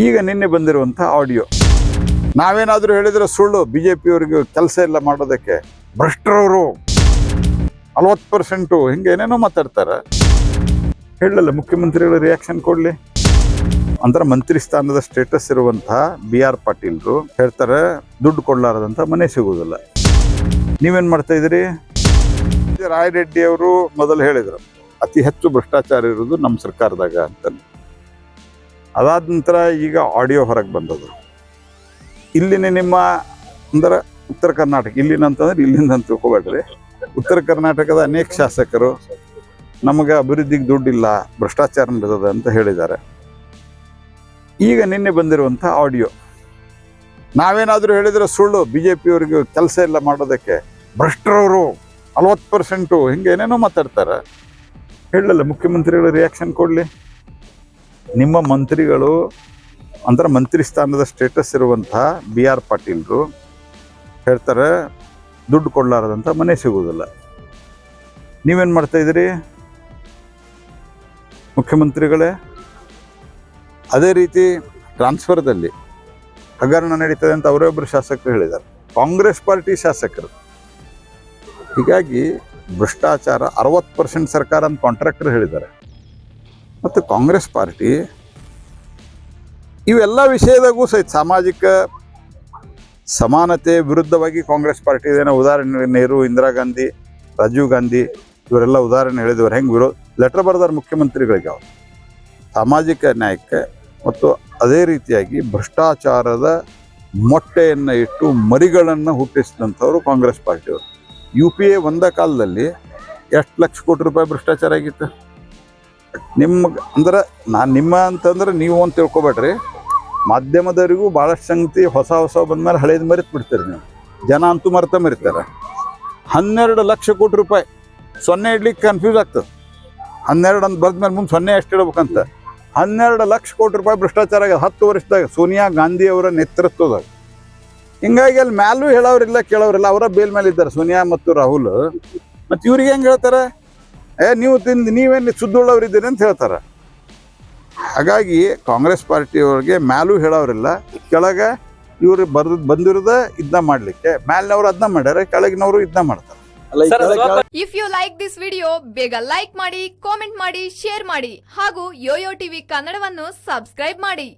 ಈಗ ನಿನ್ನೆ ಬಂದಿರುವಂಥ ಆಡಿಯೋ ನಾವೇನಾದರೂ ಹೇಳಿದ್ರೆ ಸುಳ್ಳು. ಬಿಜೆಪಿಯವರಿಗೆ ಕೆಲಸ ಇಲ್ಲ ಮಾಡೋದಕ್ಕೆ, ಭ್ರಷ್ಟರವರು 40% ಹಿಂಗೆ ಏನೇನೋ ಮಾತಾಡ್ತಾರೆ. ಹೇಳಲ್ಲ ಮುಖ್ಯಮಂತ್ರಿಗಳು ರಿಯಾಕ್ಷನ್ ಕೊಡಲಿ ಅಂದ್ರೆ ಮಂತ್ರಿ ಸ್ಥಾನದ ಸ್ಟೇಟಸ್ ಇರುವಂತಹ BR ಪಾಟೀಲ್ರು ಹೇಳ್ತಾರೆ ದುಡ್ಡು ಕೊಡ್ಲಾರದಂತ ಮನೆ ಸಿಗುವುದಿಲ್ಲ. ನೀವೇನು ಮಾಡ್ತಾ ಇದ್ದೀರಿ? ರಾಯ್ ರೆಡ್ಡಿ ಅವರು ಮೊದಲು ಹೇಳಿದರು ಅತಿ ಹೆಚ್ಚು ಭ್ರಷ್ಟಾಚಾರ ಇರೋದು ನಮ್ಮ ಸರ್ಕಾರದಾಗ ಅಂತ. ಅದಾದ ನಂತರ ಈಗ ಆಡಿಯೋ ಹೊರಗೆ ಬಂದದು. ಇಲ್ಲಿನ ನಿಮ್ಮ ಅಂದ್ರೆ ಉತ್ತರ ಕರ್ನಾಟಕ, ಇಲ್ಲಿನ ಅಂತಂದ್ರೆ ಇಲ್ಲಿಂದ ಅಂತ ತಿಳ್ಕೊಬೇಡ್ರಿ, ಉತ್ತರ ಕರ್ನಾಟಕದ ಅನೇಕ ಶಾಸಕರು ನಮಗೆ ಅಭಿವೃದ್ಧಿಗೆ ದುಡ್ಡಿಲ್ಲ, ಭ್ರಷ್ಟಾಚಾರ ನಡೆದದ ಅಂತ ಹೇಳಿದ್ದಾರೆ. ಈಗ ನಿನ್ನೆ ಬಂದಿರುವಂಥ ಆಡಿಯೋ ನಾವೇನಾದರೂ ಹೇಳಿದ್ರೆ ಸುಳ್ಳು. ಬಿಜೆಪಿಯವರಿಗೆ ಕೆಲಸ ಇಲ್ಲ ಮಾಡೋದಕ್ಕೆ, ಭ್ರಷ್ಟರವರು 40% ಹಿಂಗೆ ಏನೇನೋ ಮಾತಾಡ್ತಾರೆ. ಹೇಳಲ್ಲ ಮುಖ್ಯಮಂತ್ರಿಗಳು ರಿಯಾಕ್ಷನ್ ಕೊಡಲಿ. ನಿಮ್ಮ ಮಂತ್ರಿಗಳು ಅಂದ್ರೆ ಮಂತ್ರಿ ಸ್ಥಾನದ ಸ್ಟೇಟಸ್ ಇರುವಂತಹ BR ಪಾಟೀಲ್ರು ಹೇಳ್ತಾರೆ ದುಡ್ಡು ಕೊಡ್ಲಾರದಂತ ಮನೆ ಸಿಗುವುದಿಲ್ಲ. ನೀವೇನು ಮಾಡ್ತಾ ಇದ್ದೀರಿ ಮುಖ್ಯಮಂತ್ರಿಗಳೇ? ಅದೇ ರೀತಿ ಟ್ರಾನ್ಸ್ಫರ್ದಲ್ಲಿ ಹಗರಣ ನಡೀತದೆ ಅಂತ ಅವರೇ ಒಬ್ಬರು ಶಾಸಕರು ಹೇಳಿದ್ದಾರೆ, ಕಾಂಗ್ರೆಸ್ ಪಾರ್ಟಿ ಶಾಸಕರು. ಹೀಗಾಗಿ ಭ್ರಷ್ಟಾಚಾರ 60% ಸರ್ಕಾರ ಅಂತ ಕಾಂಟ್ರಾಕ್ಟರ್ ಹೇಳಿದ್ದಾರೆ. ಮತ್ತು ಕಾಂಗ್ರೆಸ್ ಪಾರ್ಟಿ ಇವೆಲ್ಲ ವಿಷಯದಾಗೂ ಸಹಿತ ಸಾಮಾಜಿಕ ಸಮಾನತೆ ವಿರುದ್ಧವಾಗಿ ಕಾಂಗ್ರೆಸ್ ಪಾರ್ಟಿ ಇದೇನೋ. ಉದಾಹರಣೆ ನೆಹರು, ಇಂದಿರಾ ಗಾಂಧಿ, ರಾಜೀವ್ ಗಾಂಧಿ ಇವರೆಲ್ಲ ಉದಾಹರಣೆ ಹೇಳಿದವರು. ಹೆಂಗೆ ಲೆಟರ್ ಬರೆದಾರೆ ಮುಖ್ಯಮಂತ್ರಿಗಳಿಗೆ ಅವರು ಸಾಮಾಜಿಕ ನ್ಯಾಯಕ್ಕೆ. ಮತ್ತು ಅದೇ ರೀತಿಯಾಗಿ ಭ್ರಷ್ಟಾಚಾರದ ಮೊಟ್ಟೆಯನ್ನು ಇಟ್ಟು ಮರಿಗಳನ್ನು ಹುಟ್ಟಿಸಿದಂಥವ್ರು ಕಾಂಗ್ರೆಸ್ ಪಾರ್ಟಿಯವರು. UPA ಒಂದ ಕಾಲದಲ್ಲಿ ಎಷ್ಟು ಲಕ್ಷ ಕೋಟಿ ರೂಪಾಯಿ ಭ್ರಷ್ಟಾಚಾರ ಆಗಿತ್ತು? ಅಂದ್ರೆ ನಾನು ನಿಮ್ಮ ಅಂತಂದ್ರೆ ನೀವು ಅಂತ ತಿಳ್ಕೊಬೇಡ್ರಿ, ಮಾಧ್ಯಮದವರಿಗೂ ಭಾಳಷ್ಟು ಸಂಗತಿ ಹೊಸ ಬಂದ್ಮೇಲೆ ಹಳೇದು ಮರೆತು ಬಿಡ್ತೀರಿ ನೀವು. ಜನ ಅಂತೂ ಮರಿತಾರೆ. 12 ಲಕ್ಷ ಕೋಟಿ ರೂಪಾಯಿ ಸೊನ್ನೆ ಇಡ್ಲಿಕ್ಕೆ ಕನ್ಫ್ಯೂಸ್ ಆಗ್ತದೆ. 12 ಅಂತ ಬರೆದ್ಮೇಲೆ ಮುಂದೆ ಸೊನ್ನೆ ಎಷ್ಟು ಇಡ್ಬೇಕಂತ. 12 ಲಕ್ಷ ಕೋಟಿ ರೂಪಾಯಿ ಭ್ರಷ್ಟಾಚಾರ ಆಗಿದೆ 10 ವರ್ಷದಾಗ ಸೋನಿಯಾ ಗಾಂಧಿ ಅವರ ನೇತೃತ್ವದಾಗ. ಹಿಂಗಾಗಿ ಅಲ್ಲಿ ಮ್ಯಾಲೂ ಹೇಳೋರಿಲ್ಲ ಕೇಳೋರಿಲ್ಲ, ಅವರ ಬೇಲ್ ಮೇಲೆ ಇದ್ದಾರೆ ಸೋನಿಯಾ ಮತ್ತು ರಾಹುಲ್. ಮತ್ತು ಇವ್ರಿಗೆ ಹೆಂಗೆ ಹೇಳ್ತಾರೆ, ನೀವು ನೀವೇನು ಸುದ್ದುಳ್ಳವರಿದ್ದೀರಿ ಅಂತ ಹೇಳ್ತಾರೆ. ಹಾಗಾಗಿ ಕಾಂಗ್ರೆಸ್ ಪಾರ್ಟಿಯವ್ರಿಗೆ ಮ್ಯಾಲೂ ಹೇಳೋರಿಲ್ಲ, ಕೆಳಗೆ ಇವ್ರು ಬಂದಿರೋದ ಇದನ್ನ ಮಾಡಲಿಕ್ಕೆ. ಮ್ಯಾಲಿನವ್ರು ಅದನ್ನ ಮಾಡ್ಯಾರ, ಕೆಳಗಿನವರು ಇದನ್ನ ಮಾಡ್ತಾರೆ. If you like this video ಬೇಗ ಲೈಕ್ ಮಾಡಿ, ಕಾಮೆಂಟ್ ಮಾಡಿ, ಶೇರ್ ಮಾಡಿ ಹಾಗೂ ಯೋಯೋ ಟಿವಿ ಕನ್ನಡವನ್ನು ಸಬ್ಸ್ಕ್ರೈಬ್ ಮಾಡಿ.